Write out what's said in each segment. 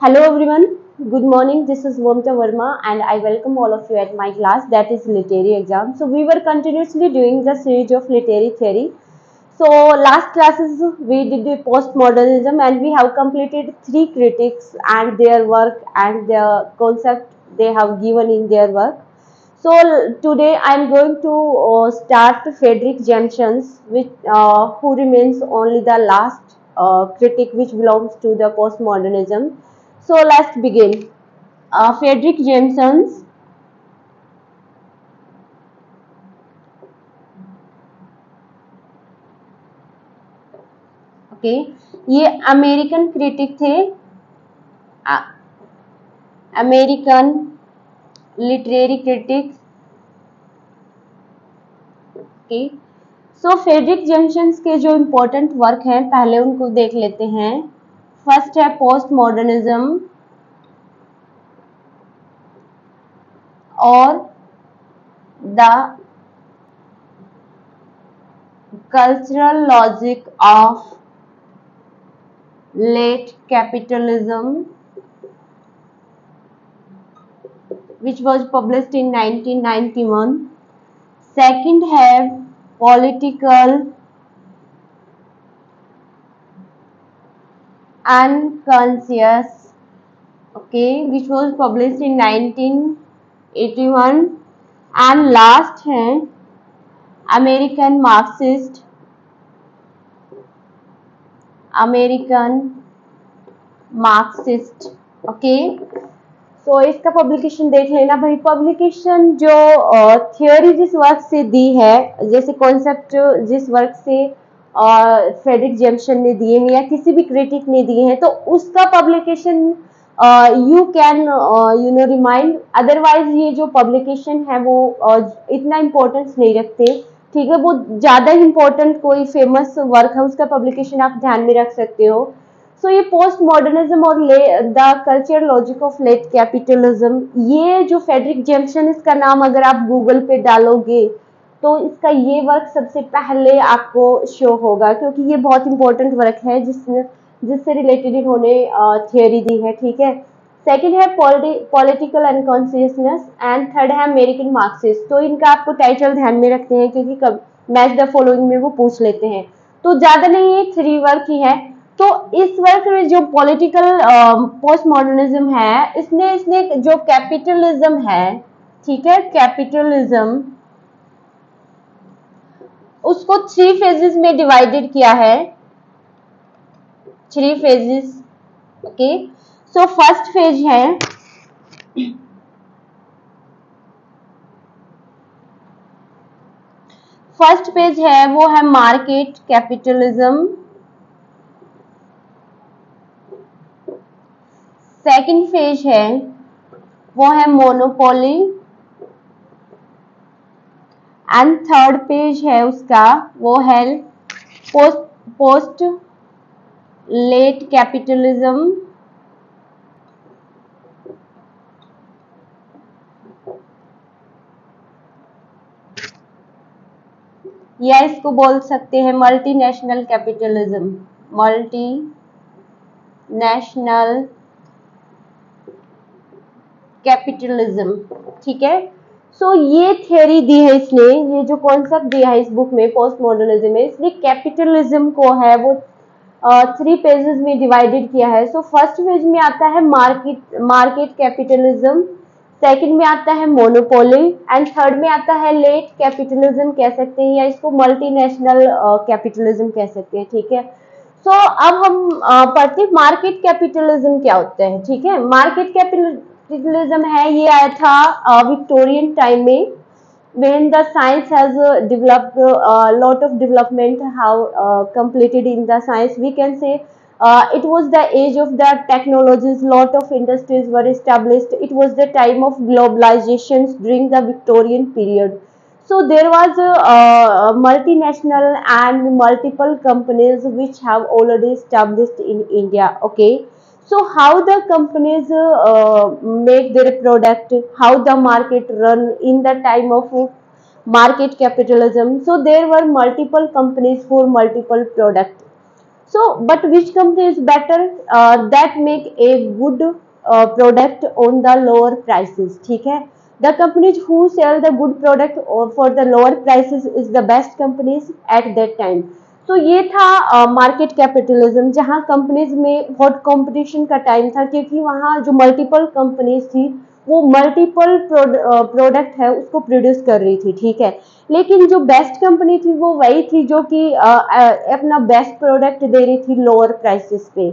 Hello everyone, good morning. This is Momta Verma and I welcome all of you at my class that is literary exam. So we were continuously doing the series of literary theory. So last classes we did the postmodernism and we have completed three critics and their work and the concept they have given in their work. So today I am going to start Frederick Jameson, who remains only the last critic which belongs to the postmodernism. So let's begin. Frederick Jameson's okay ये American critic थे, American literary critic. Okay, सो Frederick Jameson के जो important work हैं पहले उनको देख लेते हैं। फर्स्ट है पोस्ट मॉडर्निज्म और the cultural logic of late capitalism, which was published in 1991. Second है political unconscious, okay, which was published in 1981. And last है American Marxist, ओके। सो इसका पब्लिकेशन देख लेना भाई। पब्लिकेशन जो थियोरी जिस वर्क से दी है, जैसे कॉन्सेप्ट जिस वर्क से फ्रेडरिक जेम्सन ने दिए हैं या किसी भी क्रिटिक ने दिए हैं, तो उसका publication you can remind. Otherwise ये जो पब्लिकेशन है वो इतना इम्पोर्टेंस नहीं रखते, ठीक है। वो ज्यादा इम्पोर्टेंट कोई फेमस वर्क है उसका पब्लिकेशन आप ध्यान में रख सकते हो। सो ये पोस्ट मॉडर्निज्म और the culture logic of late capitalism, ये जो फ्रेडरिक जेम्सन, इसका नाम अगर आप गूगल पे डालोगे तो इसका ये वर्क सबसे पहले आपको शो होगा, क्योंकि ये बहुत इंपॉर्टेंट वर्क है जिससे रिलेटेड इन्होंने थियोरी दी है, ठीक है। सेकंड है पॉलिटिकल अनकॉन्शियसनेस एंड थर्ड है अमेरिकन मार्क्सिस्ट। तो इनका आपको टाइटल ध्यान में रखते हैं क्योंकि मैच द फॉलोइंग में वो पूछ लेते हैं। तो ज्यादा नहीं है, 3 वर्क ही है। तो इस वर्क में जो पॉलिटिकल पोस्ट मॉडर्निज्म है, इसने जो कैपिटलिज्म है, ठीक है, कैपिटलिज्म उसको 3 फेजेस में डिवाइडेड किया है, 3 phases, okay. So first phase है वो है मार्केट कैपिटलिज्म। सेकंड फेज है वो है मोनोपोली एंड थर्ड पेज है उसका वो है पोस्ट लेट कैपिटलिज्म। या इसको बोल सकते हैं मल्टीनेशनल कैपिटलिज्म, मल्टीनेशनल कैपिटलिज्म, ठीक है। सो ये थियोरी दी है इसने, ये जो कॉन्सेप्ट दिया है इस बुक में पोस्ट मॉडर्निज्म में, इसने कैपिटलिज्म को है वो 3 पेजेस में डिवाइडेड किया है। सो फर्स्ट पेज में आता है मार्केट कैपिटलिज्म, सेकंड में आता है मोनोपोली एंड थर्ड में आता है लेट कैपिटलिज्म कह सकते हैं, या इसको मल्टीनेशनल कैपिटलिज्म कह सकते हैं, ठीक है। सो अब हम पढ़ते हैं मार्केट कैपिटलिज्म क्या होता है, ठीक है। मार्केट कैपिटलिज्म है, ये आया था विक्टोरियन टाइम में, when the science has developed a lot of development have completed in the science, we can say it was the age of the technologies, lot of industries were established, it was the time of globalizations during the Victorian period. So there was multinational and multiple companies which have already established in India, okay. So how the companies make their product, how the market run in the time of market capitalism. So there were multiple companies for multiple products. So but which company is better? That make a good product on the lower prices, ठीक है. The companies who sell the good product for the lower prices is the best companies at that time. तो ये था market capitalism, जहाँ companies में बहुत competition का time था, क्योंकि वहाँ जो मल्टीपल कंपनीज थी वो मल्टीपल प्रोडक्ट है उसको प्रोड्यूस कर रही थी, ठीक है. लेकिन जो बेस्ट कंपनी थी वो वही थी जो कि अपना बेस्ट प्रोडक्ट दे रही थी लोअर प्राइसेस पे.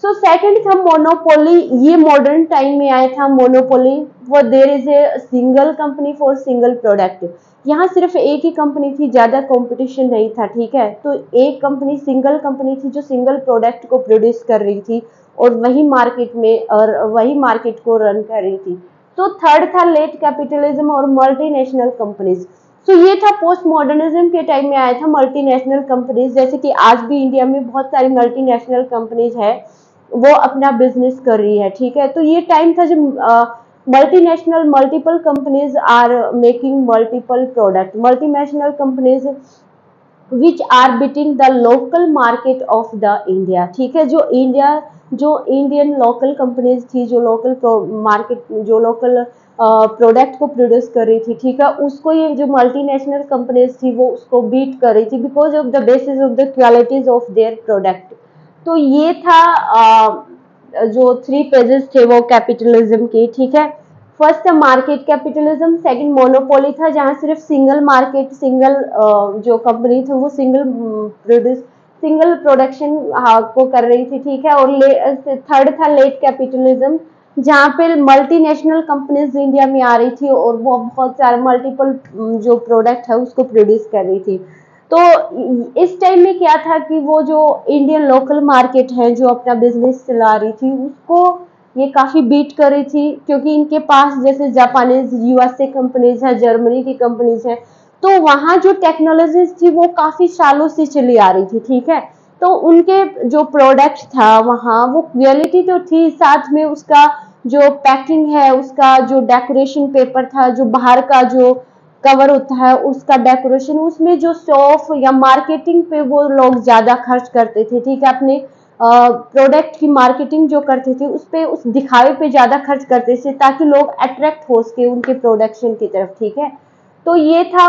सो सेकंड था मोनोपोली. ये मॉडर्न टाइम में आया था मोनोपोली. वो there is a single company for single product. यहाँ सिर्फ एक ही कंपनी थी, ज्यादा कंपटीशन नहीं था, ठीक है. तो एक कंपनी, सिंगल कंपनी थी जो सिंगल प्रोडक्ट को प्रोड्यूस कर रही थी और वही मार्केट में और वही मार्केट को रन कर रही थी. तो थर्ड था लेट कैपिटलिज्म और मल्टीनेशनल कंपनीज. तो ये था पोस्ट मॉडर्निज्म के टाइम में आया था मल्टीनेशनल कंपनीज. जैसे कि आज भी इंडिया में बहुत सारी मल्टीनेशनल कंपनीज है, वो अपना बिजनेस कर रही है, ठीक है. तो ये टाइम था जब multinational multiple companies are making multiple product. Multinational companies which are beating the local market of the India, ठीक है. जो इंडियन लोकल कंपनीज थी, जो लोकल मार्केट, जो लोकल प्रोडक्ट को प्रोड्यूस कर रही थी, ठीक है, उसको ये जो मल्टीनेशनल कंपनीज थी वो उसको बीट कर रही थी because of the basis of the qualities of their product. तो ये था जो 3 पेजेस थे वो कैपिटलिज्म के, ठीक है. फर्स्ट था मार्केट कैपिटलिज्म, सेकंड मोनोपोली था जहां सिर्फ सिंगल मार्केट, सिंगल जो कंपनी थी वो सिंगल प्रोडक्शन को कर रही थी, ठीक है. और थर्ड था लेट कैपिटलिज्म जहाँ पे मल्टीनेशनल कंपनीज इंडिया में आ रही थी और वो बहुत सारे मल्टीपल जो प्रोडक्ट है उसको प्रोड्यूस कर रही थी. तो इस टाइम में क्या था कि वो जो इंडियन लोकल मार्केट है जो अपना बिजनेस चला रही थी उसको ये काफी बीट कर रही थी, क्योंकि इनके पास जैसे जापानीज, यूएसए कंपनीज है, जर्मनी की कंपनीज है, तो वहाँ जो टेक्नोलॉजीज थी वो काफी सालों से चली आ रही थी, ठीक है. तो उनके जो प्रोडक्ट था वहाँ वो क्वालिटी तो थी, साथ में उसका जो पैकिंग है, उसका जो डेकोरेशन पेपर था, जो बाहर का जो कवर होता है उसका डेकोरेशन, उसमें जो शो ऑफ या मार्केटिंग पे वो लोग ज्यादा खर्च करते थे, ठीक है. अपने प्रोडक्ट की मार्केटिंग जो करते थे उस पे, उस दिखावे पे ज्यादा खर्च करते थे ताकि लोग अट्रैक्ट हो सके उनके प्रोडक्शन की तरफ, ठीक है. तो ये था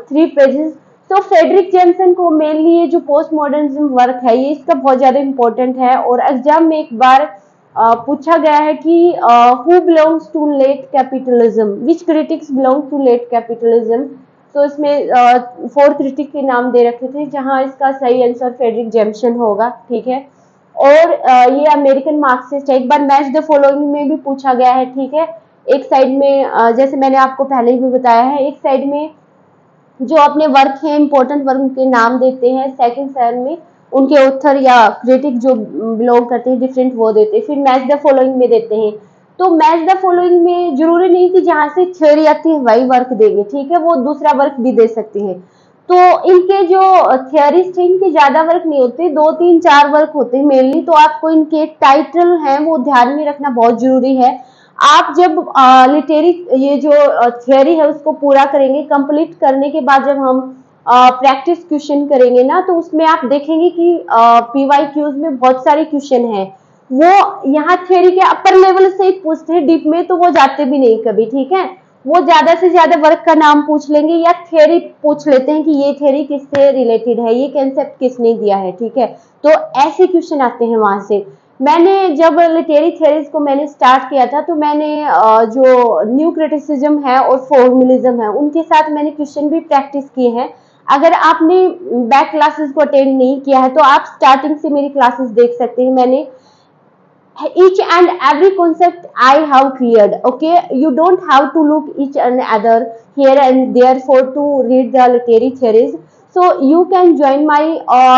3 पेजेस. तो फ्रेडरिक जेमसन को मेनली ये जो पोस्ट मॉडर्निज्म वर्क है ये इसका बहुत ज्यादा इंपॉर्टेंट है और एग्जाम में एक बार पूछा गया है कि who belongs to late capitalism, which critics belong to late capitalism. तो इसमें 4 क्रिटिक के नाम दे रखे थे जहां इसका सही आंसर फ्रेडरिक जेमसन होगा, ठीक है. और ये अमेरिकन मार्क्सिस्ट है. एक बार मैच द फॉलोइंग में भी पूछा गया है, ठीक है. एक साइड में जैसे मैंने आपको पहले ही भी बताया है, एक साइड में जो अपने वर्क है, इंपॉर्टेंट वर्क के नाम देते हैं, सेकंड साइड में उनके ऑथर या क्रिटिक जो बिलोंग करते हैं डिफरेंट वो देते हैं, फिर मैच द फॉलोइंग में देते हैं. तो मैच द फॉलोइंग में जरूरी नहीं कि जहां से थ्योरी आती है वही वर्क देंगे, ठीक है, वो दूसरा वर्क भी दे सकते हैं. तो इनके जो थियरीज थे इनके ज्यादा वर्क नहीं होते, 2, 3, 4 वर्क होते हैं मेनली. तो आपको इनके टाइटल हैं वो ध्यान में रखना बहुत जरूरी है. आप जब लिटरेरी ये जो थियरी है उसको पूरा करेंगे, कंप्लीट करने के बाद जब हम प्रैक्टिस क्वेश्चन करेंगे ना, तो उसमें आप देखेंगे कि पीवाईक्यूज में बहुत सारे क्वेश्चन हैं, वो यहाँ थियरी के अपर लेवल से ही पूछते हैं, डीप में तो वो जाते भी नहीं कभी, ठीक है. वो ज्यादा से ज्यादा वर्क का नाम पूछ लेंगे या थियरी पूछ लेते हैं कि ये थियरी किससे रिलेटेड है, ये कंसेप्ट किसने दिया है, ठीक है. तो ऐसे क्वेश्चन आते हैं वहां से. मैंने जब लिटरेरी थियरीज को मैंने स्टार्ट किया था तो मैंने जो न्यू क्रिटिसिज्म है और फॉर्मलिज्म है उनके साथ मैंने क्वेश्चन भी प्रैक्टिस किए हैं. अगर आपने बैक क्लासेस को अटेंड नहीं किया है तो आप स्टार्टिंग से मेरी क्लासेस देख सकते हैं. मैंने each and every concept I have cleared. Okay, you don't have to look each and other here and there for to read the literary theories. So you can join my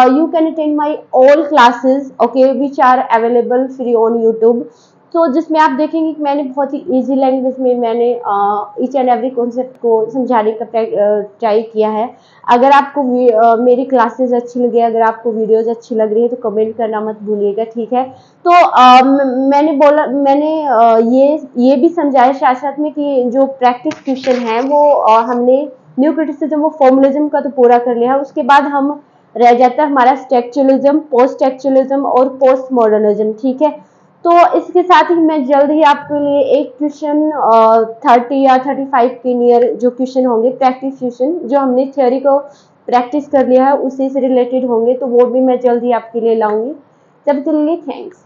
you can attend my all classes, okay, which are available free on YouTube. तो जिसमें आप देखेंगे कि मैंने बहुत ही easy language में मैंने each and every concept को समझाने का ट्राई किया है. अगर आपको मेरी क्लासेस अच्छी लगी, अगर आपको वीडियोज अच्छी लग रही है तो कमेंट करना मत भूलिएगा, ठीक है. तो मैंने ये भी समझाया साथ साथ में कि जो प्रैक्टिस क्वेश्चन है वो हमने न्यू क्रिटिसिज्म और फॉर्मलिज्म का तो पूरा कर लिया है. उसके बाद हम रह जाता है हमारा स्ट्रक्चरलिज्म, पोस्ट स्ट्रक्चरलिज्म और पोस्ट मॉडर्निज्म। ठीक है, तो इसके साथ ही मैं जल्द ही आपके लिए एक क्वेश्चन 30 या 35 के नियर जो क्वेश्चन होंगे प्रैक्टिस क्वेश्चन, जो हमने थ्योरी को प्रैक्टिस कर लिया है उसी से रिलेटेड होंगे, तो वो भी मैं जल्द ही आपके लिए लाऊंगी। तब तक के लिए थैंक्स।